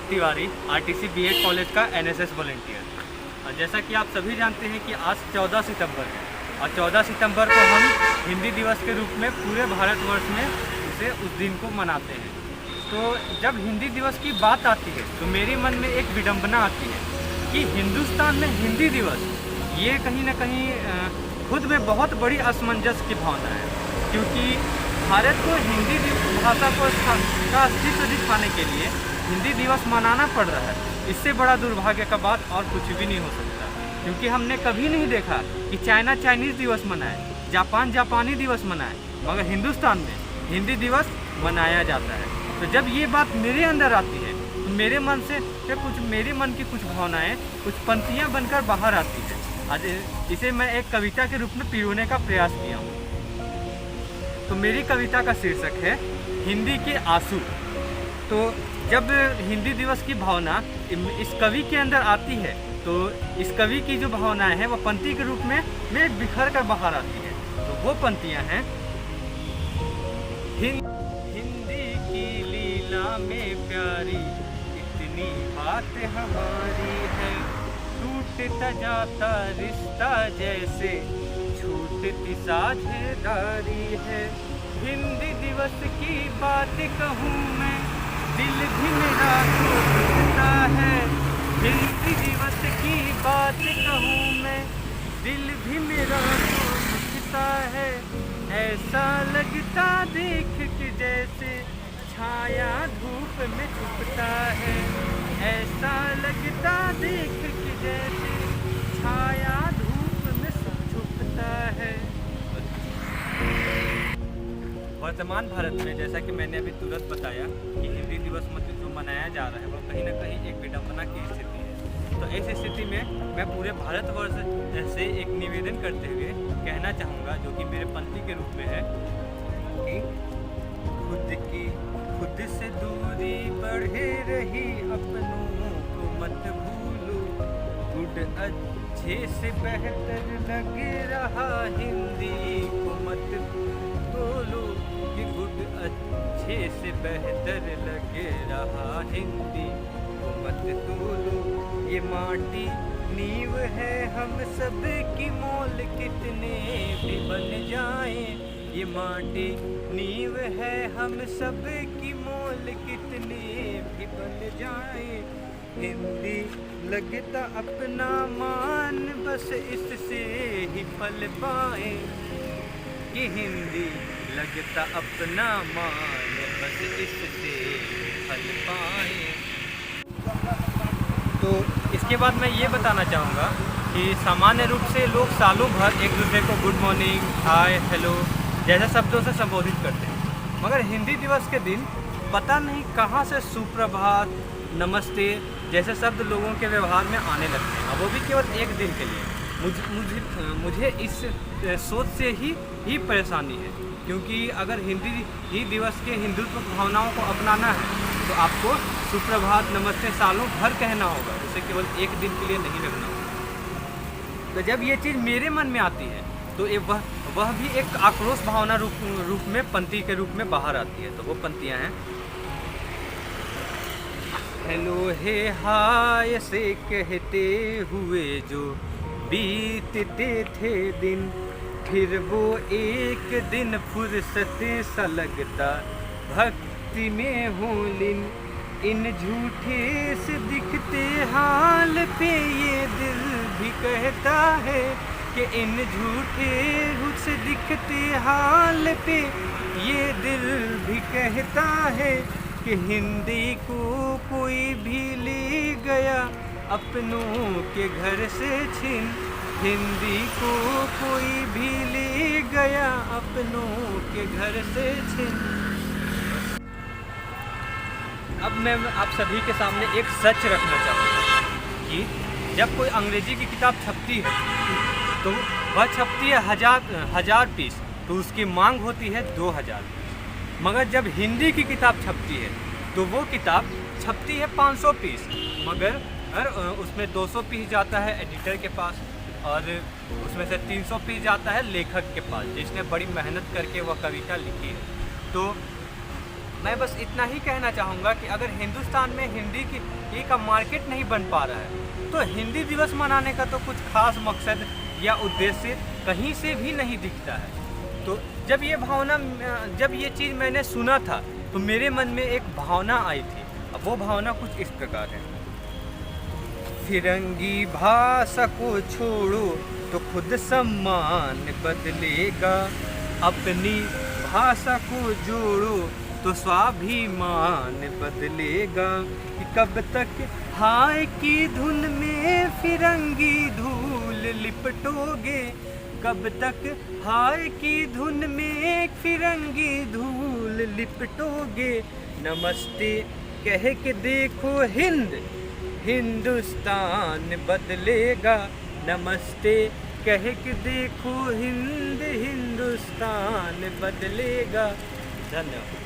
Tiwari, RTC BEd college का NSS volunteer. और जैसा कि आप सभी जानते हैं कि आज 14 सितंबर है और 14 सितंबर को हम हिंदी दिवस के रूप में पूरे भारतवर्ष में उस दिन को मनाते हैं। तो जब हिंदी दिवस की बात आती है तो मेरे मन में एक विडंबना आती है कि हिंदुस्तान में हिंदी दिवस ये कहीं ना कहीं खुद में बहुत बड़ी असमंजस की भावना है, क्योंकि भारत को हिंदी भाषा को का अस्तित्व दिखाने के लिए हिंदी दिवस मनाना पड़ रहा है। इससे बड़ा दुर्भाग्य का बात और कुछ भी नहीं हो सकता, क्योंकि हमने कभी नहीं देखा कि चाइना चाइनीज़ दिवस मनाए, जापान जापानी दिवस मनाए, मगर हिंदुस्तान में हिंदी दिवस मनाया जाता है। तो जब ये बात मेरे अंदर आती है तो मेरे मन की कुछ भावनाएं, कुछ पंक्तियां बनकर बाहर आती है। आज इसे मैं एक कविता के रूप में पिरोने का प्रयास किया हूँ। तो मेरी कविता का शीर्षक है हिंदी के आंसू। तो जब हिंदी दिवस की भावना इस कवि के अंदर आती है तो इस कवि की जो भावनाएं हैं वो पंक्ति के रूप में बिखर कर बाहर आती है। तो वो पंक्तियां हैं, हिंदी की लीला में प्यारी इतनी बात हमारी है, टूटता जाता रिश्ता जैसे छूटती साझेदारी है। हिंदी दिवस की बात कहूँ मैं, दिल भी मेरा टूटता है। हिंदी दिवस की बात कहूँ मैं, दिल भी मेरा टूटता है। ऐसा लगता देख के जैसे छाया धूप में छुपता है। ऐसा लगता देख के जैसे छाया धूप में छुपता है। वर्तमान भारत में, जैसा कि मैंने अभी तुरंत बताया कि हिंदी दिवस जो मनाया जा रहा है वो कहीं ना कहीं एक विडंबना की स्थिति है। तो इस स्थिति में मैं पूरे भारतवर्ष से एक निवेदन करते हुए कहना चाहूँगा, जो कि मेरे पंक्ति के रूप में है कि खुद से दूरी बढ़े रही, अपनों को मत भूलो, गुड अच्छे से बेहतर लग रहा, हिंदी को मत बोलो कि गुड अच्छे से बेहतर लग रहा, हिंदी को मत बोलो। ये माटी नींव है हम सब की, मोल कितने भी बन जाए। ये माटी नींव है हम सब की, मोल कितने भी बन जाए। हिंदी लगता अपना मान, बस इससे ही फल पाए। कि हिंदी लगता अपना मान, बस इससे फल पाए। तो इसके बाद मैं ये बताना चाहूँगा कि सामान्य रूप से लोग सालों भर एक दूसरे को गुड मॉर्निंग, हाय, हेलो जैसे शब्दों से संबोधित करते हैं, मगर हिंदी दिवस के दिन पता नहीं कहाँ से सुप्रभात, नमस्ते जैसे शब्द लोगों के व्यवहार में आने लगते हैं, और वो भी केवल एक दिन के लिए। मुझे इस सोच से ही परेशानी है, क्योंकि अगर हिंदी दिवस के हिंदुत्व भावनाओं को अपनाना है तो आपको सुप्रभात, नमस्ते सालों भर कहना होगा, उसे केवल एक दिन के लिए नहीं रखना होगा। तो जब ये चीज़ मेरे मन में आती है तो वह भी एक आक्रोश भावना रूप में पंक्ति के रूप में बाहर आती है। तो वो पंक्तियाँ हैं, हेलो हे हाय से कहते हुए जो बीतते थे दिन, फिर वो एक दिन फुर्सत सा लगता, भक्ति में हूँ लीन। इन झूठे से दिखते हाल पे ये दिल भी कहता है कि इन झूठे से दिखते हाल पे ये दिल भी कहता है कि हिंदी को कोई भी ले गया अपनों के घर से छीन। हिंदी को कोई भी ले गया अपनों के घर से छीन। अब मैं आप सभी के सामने एक सच रखना चाहूँगा कि जब कोई अंग्रेजी की किताब छपती है तो वह छपती है हजार पीस, तो उसकी मांग होती है 2000। मगर जब हिंदी की किताब छपती है तो वो किताब छपती है 500 पीस, मगर उसमें 200 पीस जाता है एडिटर के पास और उसमें से 300 पीस जाता है लेखक के पास, जिसने बड़ी मेहनत करके वह कविता लिखी है। तो मैं बस इतना ही कहना चाहूँगा कि अगर हिंदुस्तान में हिंदी का मार्केट नहीं बन पा रहा है तो हिंदी दिवस मनाने का तो कुछ खास मकसद या उद्देश्य कहीं से भी नहीं दिखता है। तो जब ये चीज़ मैंने सुना था तो मेरे मन में एक भावना आई थी। अब वो भावना कुछ इस प्रकार है। फिरंगी भाषा को छोड़ो तो खुद सम्मान बदलेगा, अपनी भाषा को जोड़ो तो स्वाभिमान बदलेगा। कि कब तक हाय की धुन में फिरंगी धूल लिपटोगे, कब तक हाय की धुन में फिरंगी धूल लिपटोगे। नमस्ते कह के देखो हिंदुस्तान बदलेगा, नमस्ते कह के देखो हिंदुस्तान बदलेगा। धन्यवाद।